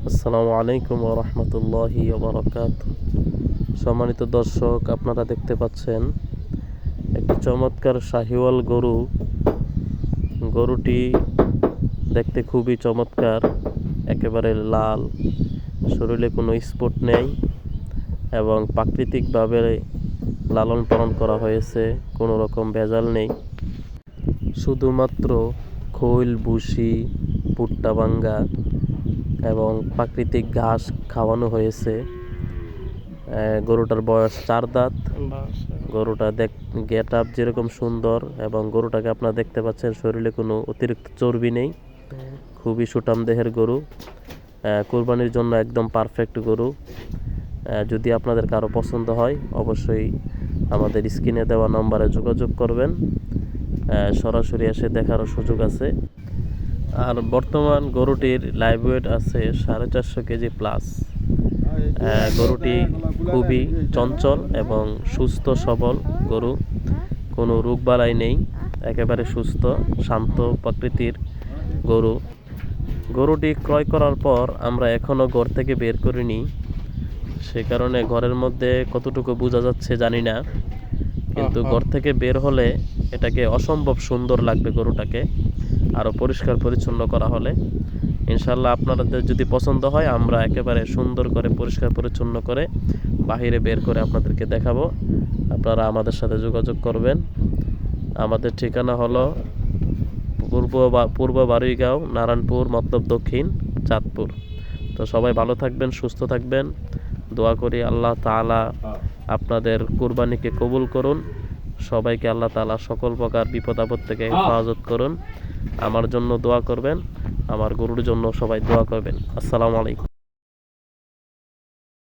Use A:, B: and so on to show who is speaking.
A: আসসালামু আলাইকুম ওয়া রাহমাতুল্লাহি ওয়া বারাকাতুহু। সম্মানিত দর্শক, আপনারা দেখতে পাচ্ছেন একটি চমৎকার শাহিওয়াল গরু। গরুটি দেখতে খুবই চমৎকার, একেবারে লাল, শরীরে কোনো স্পট নেই এবং প্রাকৃতিকভাবে লালন পালন করা হয়েছে, কোনো রকম ভেজাল নেই। শুধুমাত্র খৈল, ভুসি, ভুট্টা ভাঙ্গা এবং প্রাকৃতিক ঘাস খাওয়ানো হয়েছে। গরুটার বয়স 4 দাঁত। গরুটা গেট আপ যেরকম সুন্দর, এবং গরুটাকে আপনারা দেখতে পাচ্ছেন শরীরে কোনো অতিরিক্ত চর্বি নেই, খুবই সুঠাম দেহের গরু। কোরবানির জন্য একদম পারফেক্ট গরু। যদি আপনাদের কারো পছন্দ হয় অবশ্যই আমাদের স্ক্রিনে দেওয়া নম্বরে যোগাযোগ করবেন, সরাসরি এসে দেখারও সুযোগ আছে। আর বর্তমান গরুটির লাইভ ওয়েট আছে 450 কেজি প্লাস। গরুটি খুবই চঞ্চল এবং সুস্থ সবল গরু, কোনো রোগবালাই নেই, একেবারে সুস্থ শান্ত প্রকৃতির গরু। গরুটি ক্রয় করার পর আমরা এখনও ঘর থেকে বের করিনি, সে কারণে ঘরের মধ্যে কতটুকু বোঝা যাচ্ছে জানি না, কিন্তু ঘর থেকে বের হলে এটাকে অসম্ভব সুন্দর লাগবে। গরুটাকে আরও পরিষ্কার পরিচ্ছন্ন করা হলে ইনশাল্লাহ আপনাদের যদি পছন্দ হয় আমরা একেবারে সুন্দর করে পরিষ্কার পরিচ্ছন্ন করে বাহিরে বের করে আপনাদেরকে দেখাবো। আপনারা আমাদের সাথে যোগাযোগ করবেন। আমাদের ঠিকানা হলো পূর্ব বারুইগাঁও, নারায়ণপুর মতলব দক্ষিণ, চাঁদপুর। তো সবাই ভালো থাকবেন, সুস্থ থাকবেন। দোয়া করি আল্লাহ তাআলা আপনাদের কুরবানিকে কবুল করুন। সবাইকে আল্লাহ তাআলা সকল প্রকার বিপদ আপদ থেকে হেফাজত করুন। আমার জন্য দোয়া করবেন, আমার গরুর জন্য সবাই দোয়া করবেন। আসসালামু আলাইকুম।